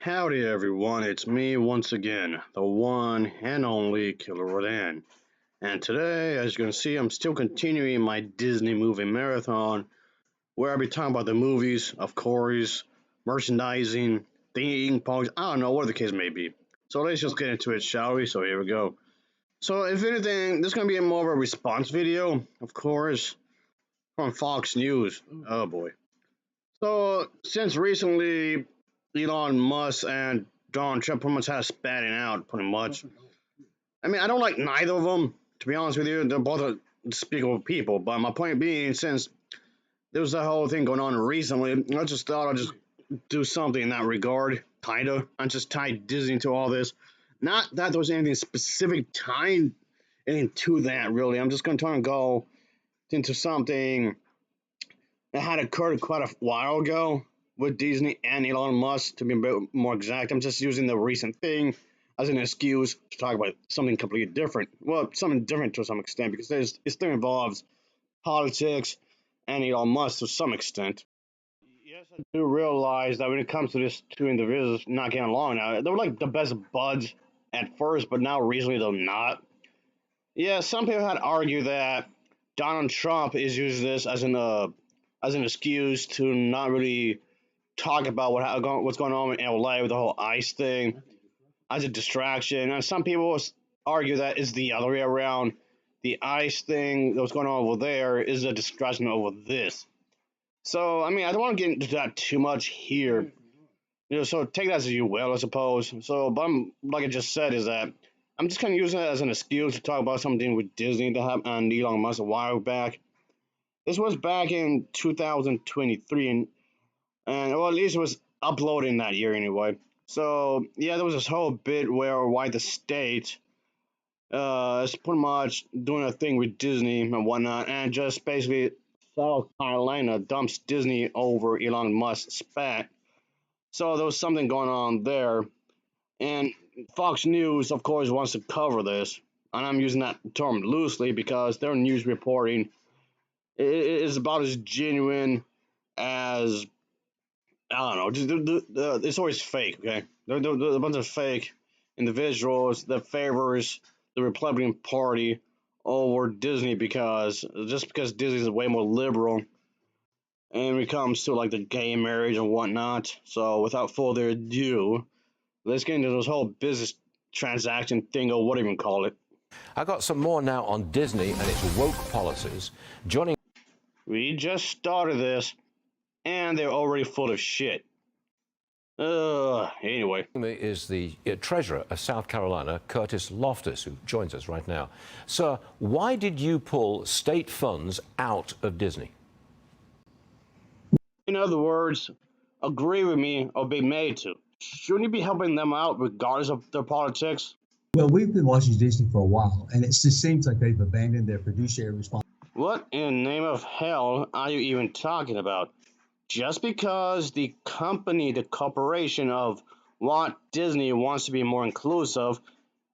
Howdy everyone, it's me once again, the one and only Killer Rodan. And today, as you can see, I'm still continuing my Disney movie marathon, where I'll be talking about the movies, of course, merchandising, theme parks, I don't know, what the case may be. So let's just get into it, shall we? So here we go. So if anything, this is going to be more of a response video, of course, from Fox News. Oh boy. So, since recently Elon Musk and Donald Trump pretty much had spatting out, pretty much. I mean, I don't like neither of them, to be honest with you. They're both despicable people. But my point being, since there was that whole thing going on recently, I just thought I'd just do something in that regard, kinda, and just tie Disney to all this. Not that there was anything specific tying into that, really. I'm just going to try and go into something that had occurred quite a while ago with Disney and Elon Musk, to be a bit more exact. I'm just using the recent thing as an excuse to talk about something completely different. Well, something different to some extent, because it still involves politics and Elon Musk to some extent. Yes, I do realize that when it comes to these two individuals not getting along now, they were like the best buds at first, but now recently they're not. Yeah, some people had argued that Donald Trump is using this as an excuse to not really talk about what's going on in LA with the whole ICE thing as a distraction. And some people argue that it's the other way around. The ICE thing that's going on over there is a distraction over this. So I mean, I don't want to get into that too much here. So take that as you will, I suppose. So, but like I just said, is that I'm just kind of using it as an excuse to talk about something with Disney that happened on Elon Musk a while back. This was back in 2023, and well, at least it was uploading that year anyway. So yeah, there was this whole bit where why the state is pretty much doing a thing with Disney and whatnot, and just basically South Carolina dumps Disney over Elon Musk's spat. So there was something going on there, and Fox News, of course, wants to cover this, and I'm using that term loosely because their news reporting is about as genuine as I don't know. Just it's always fake. Okay, they're a bunch of fake individuals that favors the Republican Party over Disney because Disney is way more liberal and when it comes to like the gay marriage and whatnot. So without further ado, let's get into this whole business transaction thing or whatever you call it. I got some more now on Disney and its woke policies. Joining We just started this, and they're already full of shit. Anyway. me is the treasurer of South Carolina, Curtis Loftus, who joins us right now. Sir, why did you pull state funds out of Disney? In other words, agree with me or be made to. Shouldn't you be helping them out regardless of their politics? Well, we've been watching Disney for a while, and it just seems like they've abandoned their fiduciary responsibility. What in the name of hell are you even talking about? Just because the company, the corporation of Walt Disney wants to be more inclusive,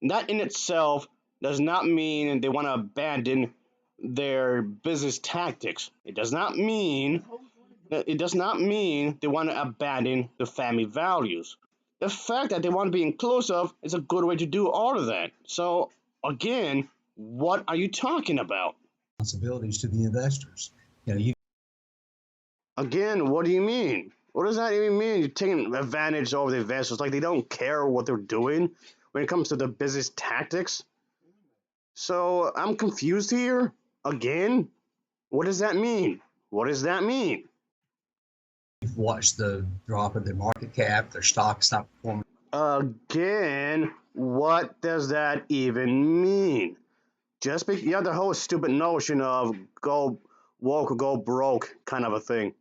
that in itself does not mean they want to abandon their business tactics. It does not mean they want to abandon their family values. The fact that they want to be inclusive is a good way to do all of that. So, again, what are you talking about? Responsibilities to the investors. You Again, what do you mean? What does that even mean? You're taking advantage over the investors, like they don't care what they're doing when it comes to the business tactics. So I'm confused here. Again, what does that mean? What does that mean? have watched the drop in their market cap, their stock's not performing. Again, what does that even mean? Just because you have the whole stupid notion of go woke or go broke kind of a thing.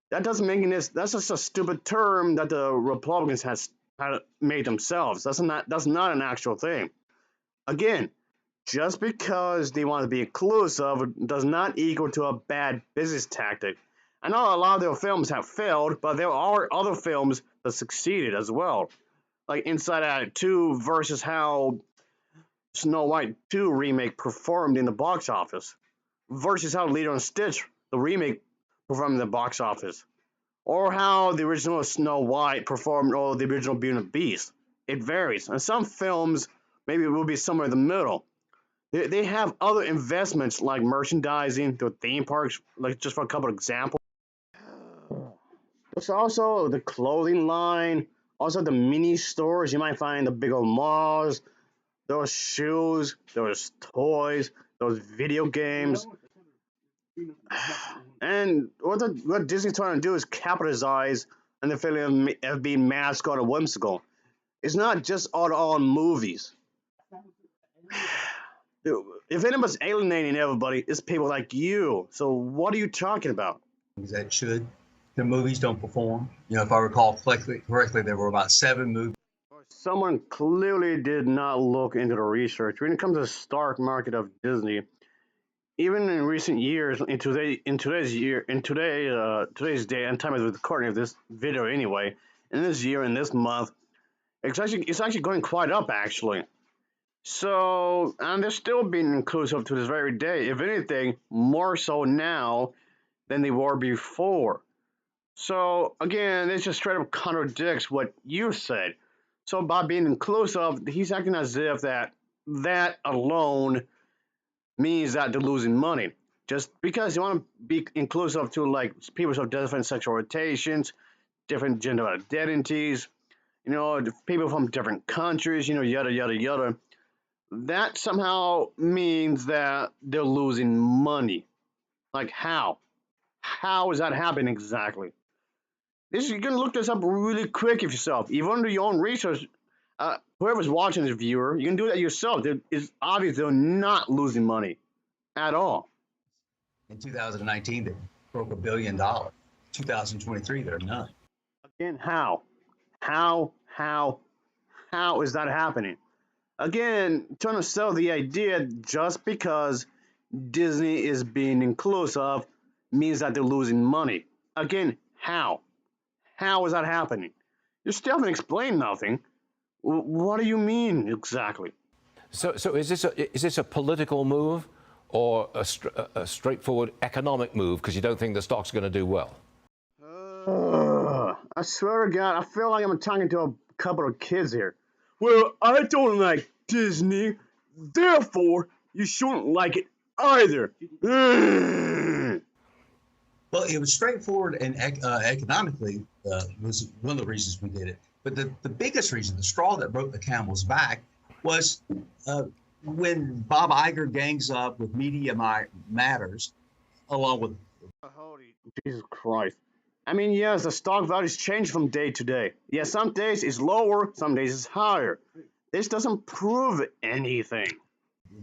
That doesn't make any. That's just a stupid term that the Republicans had made themselves. That's not an actual thing. Again, just because they want to be inclusive does not equal to a bad business tactic. I know a lot of their films have failed, but there are other films that succeeded as well. Like Inside Out 2 versus how Snow White 2 remake performed in the box office versus how Lilo and Stitch, the remake, performed in the box office. or how the original Snow White performed or the original Beauty and the Beast. It varies. And some films, maybe it will be somewhere in the middle. They have other investments like merchandising, the theme parks, like just for a couple of examples. There's also the clothing line, also the mini stores you might find in the big old malls, those shoes, those toys, those video games. And what Disney's trying to do is capitalize on the feeling of being mascot and whimsical. It's not just all on movies. If anybody's alienating everybody, it's people like you. So what are you talking about? That should. The movies don't perform. If I recall correctly, there were about 7 movies. Someone clearly did not look into the research when it comes to the stock market of Disney. Even in recent years, today's day and time of the recording of this video anyway, in this year, in this month, it's actually going quite up actually. So, and they're still being inclusive to this very day. If anything, more so now than they were before. So again, this just straight up contradicts what you said. So by being inclusive, he's acting as if that alone means that they're losing money. Just because you want to be inclusive to like people of different sexual orientations, different gender identities, people from different countries, yada yada yada. That somehow means that they're losing money. Like how? How is that happening exactly? You can look this up really quick if yourself. Even under your own research, whoever's watching this viewer, you can do that yourself. It's obvious they're not losing money at all. In 2019, they broke $1 billion. 2023, there are none. Again, how? How is that happening? Again, trying to sell the idea just because Disney is being inclusive means that they're losing money. Again, how? How is that happening? You still haven't explained nothing. What do you mean exactly? So is this a political move or a straightforward economic move because you don't think the stock's going to do well? I swear to God, I feel like I'm talking to a couple of kids here. Well, I don't like Disney, therefore you shouldn't like it either. Well, it was straightforward and economically was one of the reasons we did it. But the biggest reason, the straw that broke the camel's back, was when Bob Iger gangs up with Media Matters, along with... Holy Jesus Christ. I mean, yes, the stock values change from day to day. Yes, some days it's lower, some days it's higher. This doesn't prove anything.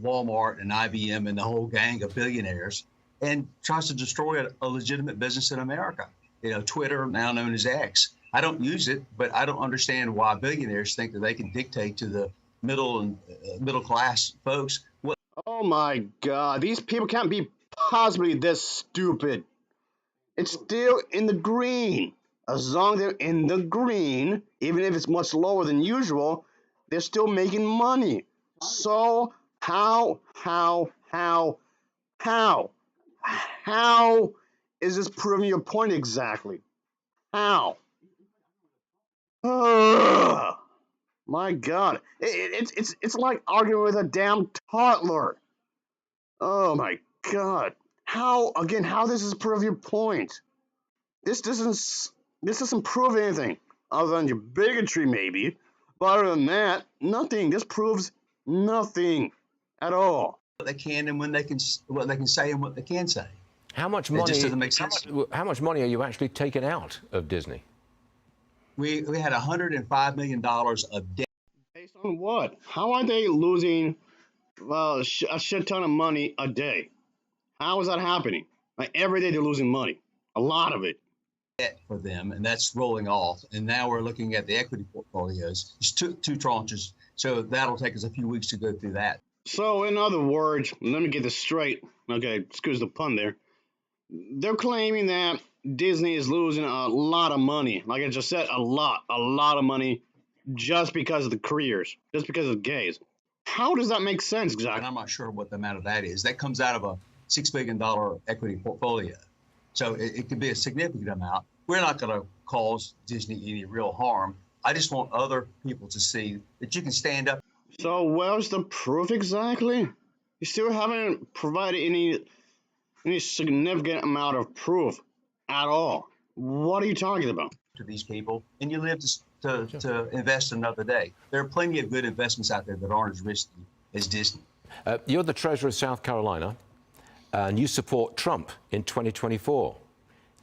Walmart and IBM and the whole gang of billionaires, and tries to destroy a legitimate business in America. Twitter, now known as X. I don't use it, but I don't understand why billionaires think that they can dictate to the middle class folks what. Oh my God, these people can't be possibly this stupid. It's still in the green. As long as they're in the green, even if it's much lower than usual, they're still making money. So how is this proving your point exactly? How? My God, it's like arguing with a damn toddler. Oh my God, how this is prove your point? This doesn't prove anything other than your bigotry, maybe. But other than that, nothing. This proves nothing at all. What they can and what they can say and what they can say. How much money? It just doesn't make sense. How much money are you actually taking out of Disney? We had $105 million of debt. Based on what? How are they losing a shit ton of money a day? How is that happening? Like every day they're losing money. A lot of it. For them, and that's rolling off. And now we're looking at the equity portfolios. It's two tranches, so that'll take us a few weeks to go through that. So, in other words, let me get this straight. Okay, excuse the pun there. They're claiming that Disney is losing a lot of money. Like I just said, a lot of money, just because of the careers, just because of gays. How does that make sense exactly? And I'm not sure what the amount of that is. That comes out of a $6 billion equity portfolio. So it could be a significant amount. We're not going to cause Disney any real harm. I just want other people to see that you can stand up. So where's the proof exactly? You still haven't provided any significant amount of proof at all. What are you talking about? To these people, and you live to invest another day. There are plenty of good investments out there that aren't as risky as Disney. You're the treasurer of South Carolina, and you support Trump in 2024.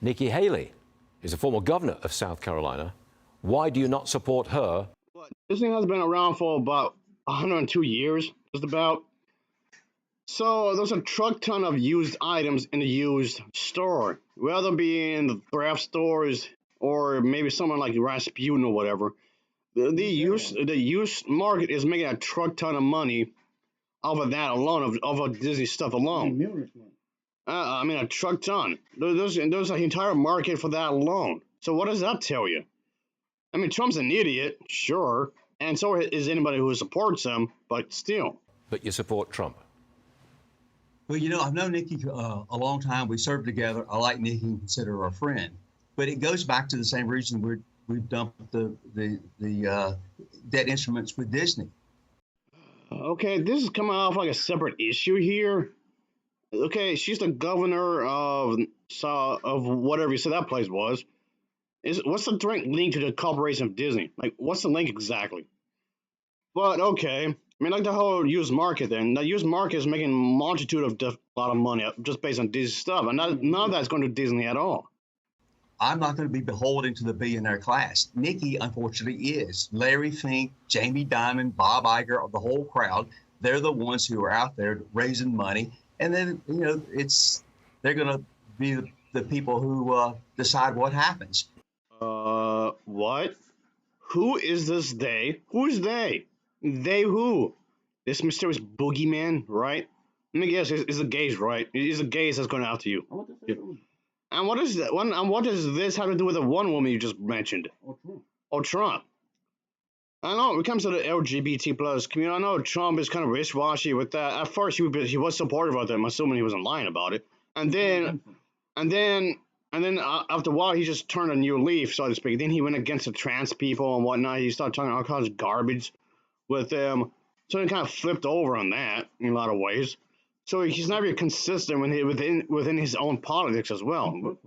Nikki Haley is a former governor of South Carolina. Why do you not support her? This thing has been around for about 102 years, just about. So there's a truck ton of used items in the used store, whether it be in the thrift stores or maybe someone like Rasputin or whatever. The used market is making a truck ton of money off of that alone, of Disney stuff alone. I mean, a truck ton. There's an entire market for that alone. So what does that tell you? I mean, Trump's an idiot, sure, and so is anybody who supports him, but still. But you support Trump. Well, I've known Nikki a long time. We served together. I like Nikki and consider her a friend. But it goes back to the same reason we've dumped the debt instruments with Disney. Okay, this is coming off like a separate issue here. Okay, she's the governor of whatever you said that place was. What's the direct link to the corporation of Disney? Like, what's the link exactly? But okay, I mean, like the whole used market. Then the used market is making a multitude of a lot of money just based on Disney stuff, and none of that's going to Disney at all. I'm not going to be beholden to the billionaire class. Nikki, unfortunately, is. Larry Fink, Jamie Dimon, Bob Iger, the whole crowd. They're the ones who are out there raising money, and then they're going to be the people who decide what happens. What? Who is this they? Who's they? They who? This mysterious boogeyman, right? Let me guess, it's the gays, right? It's the gays that's going after you. And what is that? And what does this have to do with the one woman you just mentioned? Oh, Trump. I know, when it comes to the LGBT plus community, I know Trump is kind of wishy-washy with that. At first, he was supportive of them, assuming he wasn't lying about it. And then after a while, he just turned a new leaf, so to speak. Then he went against the trans people and whatnot. He started talking all kinds of garbage with them. So he kind of flipped over on that in a lot of ways. So he's not very consistent within his own politics as well.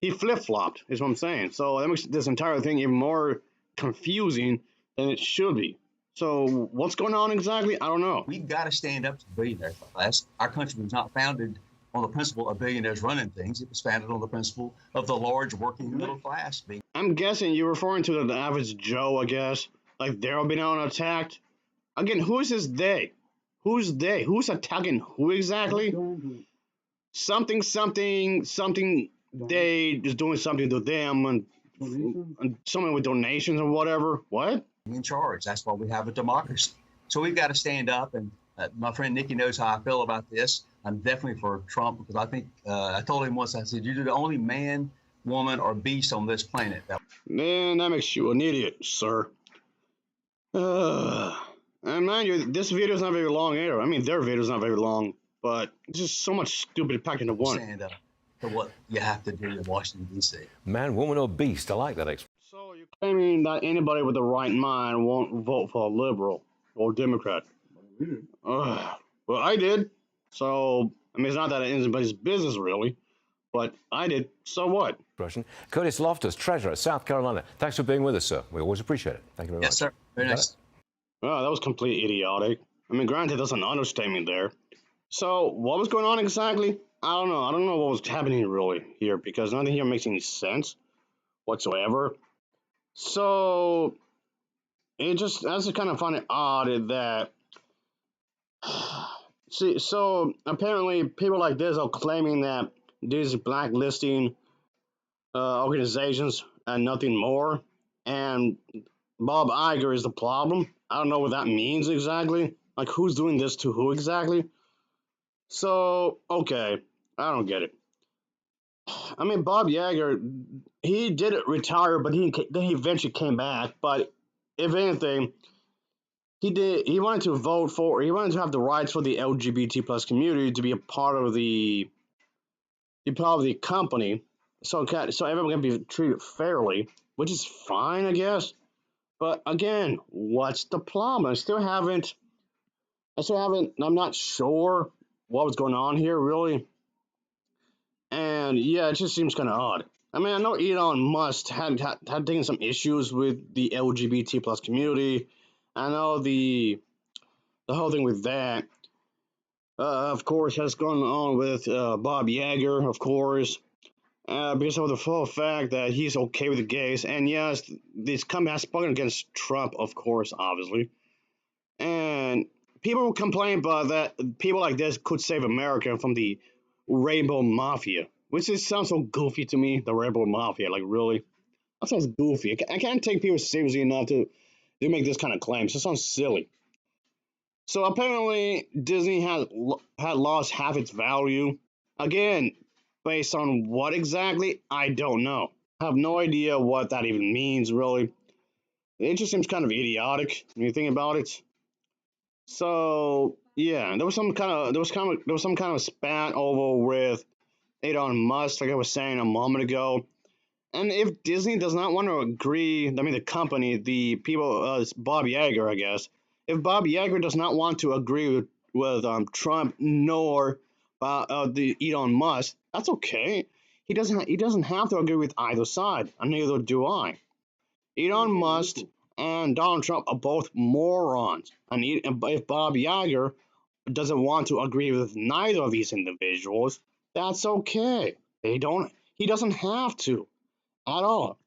He flip-flopped, is what I'm saying. So that makes this entire thing even more confusing than it should be. So what's going on exactly? I don't know. We've got to stand up to the billionaire class. Our country was not founded on the principle of billionaires running things. It was founded on the principle of the large working middle class being. I'm guessing you're referring to the average Joe, I guess. Like they're being attacked. Again, who is this they? Who's they? Who's attacking who exactly? Something. They is doing something to them and someone with donations or whatever. What? In charge. That's why we have a democracy. So we've got to stand up. And my friend Nikki knows how I feel about this. I'm definitely for Trump because I think I told him once. I said, "You're the only man, woman, or beast on this planet." Man, that makes you an idiot, sir. And mind you, this video is not very long either. I mean, their video is not very long, but it's just so much stupid packed into one. Stand up for what you have to do in Washington, D.C. Man, woman, or beast. I like that expression. So you're claiming that anybody with the right mind won't vote for a liberal or Democrat? Well, I did. So, I mean, it's not that it's anybody's business, really, but I did. So what? Curtis Loftus, Treasurer, South Carolina. Thanks for being with us, sir. We always appreciate it. Thank you very much. Yes, sir. Very nice. Oh, that was completely idiotic. I mean, granted, there's an understatement there. So, what was going on exactly? I don't know. I don't know what was happening really here because nothing here makes any sense whatsoever. So, that's kind of funny odd that. See, so apparently people like this are claiming that this is blacklisting organizations and nothing more. And Bob Iger is the problem. I don't know what that means exactly. Like, who's doing this to who exactly? So, okay, I don't get it. I mean, Bob Iger, he did retire, but then he eventually came back. But if anything, he wanted to have the rights for the LGBT plus community to be a part of the company. so everyone can be treated fairly, which is fine, I guess. But again, what's the problem? I'm not sure what was going on here, really. And yeah, it just seems kind of odd. I mean, I know Elon Musk had taken some issues with the LGBT plus community. I know the whole thing with that, of course, has gone on with Bob Yeager, of course, because of the full fact that he's okay with the gays. And yes, this company has spoken against Trump, of course, obviously. And people complain about that people like this could save America from the Rainbow Mafia, which just sounds so goofy to me. The Rainbow Mafia, like really, that sounds goofy. I can't take people seriously enough to make this kind of claims. It sounds silly. So apparently, Disney had lost half its value. Again, based on what exactly, I don't know. I have no idea what that even means, really. It just seems kind of idiotic when you think about it. So yeah, there was some kind of spat over with Elon Musk, like I was saying a moment ago. And if Disney does not want to agree, I mean the company, the people, Bob Yeager, I guess, if Bob Yeager does not want to agree with Trump nor the Elon Musk, that's okay. He doesn't have to agree with either side, and neither do I. Elon Musk and Donald Trump are both morons, and if Bob Yeager doesn't want to agree with neither of these individuals, that's okay. They don't. He doesn't have to at all.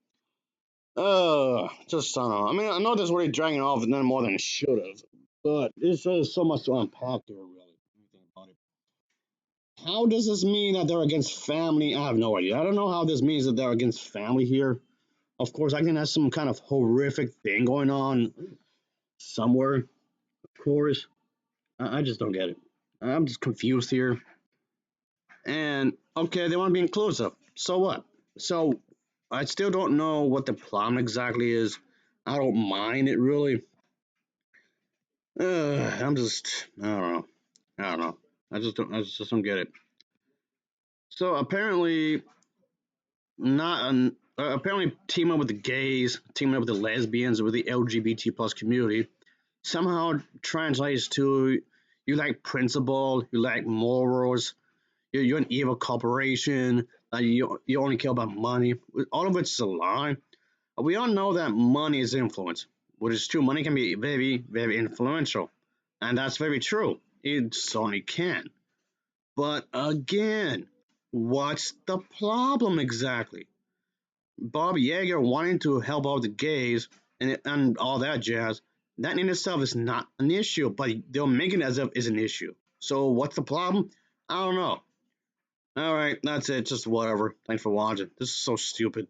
Just I don't know. I mean, I know this is already dragging off none more than it should have, but there's so much to unpack here, really. When you think about it. How does this mean that they're against family? I have no idea. I don't know how this means that they're against family here. Of course, I think that's some kind of horrific thing going on somewhere. Of course, I just don't get it. I'm just confused here. And okay, they want to be inclusive. So what? So I still don't know what the problem exactly is. I don't mind it really. I don't know. I don't know. I just don't get it. So apparently teaming up with the gays, teaming up with the lesbians, with the LGBT plus community somehow translates to you lack principle, you lack morals, you're an evil corporation, you only care about money. All of it's a lie. We all know that money is influence, which is true. Money can be very, very influential, and that's very true. It certainly can. But again, what's the problem exactly? Bob Yeager wanting to help out the gays and all that jazz, that in itself is not an issue, but they'll make it as if it's an issue. So what's the problem? I don't know. All right, that's it. Just whatever. Thanks for watching. This is so stupid.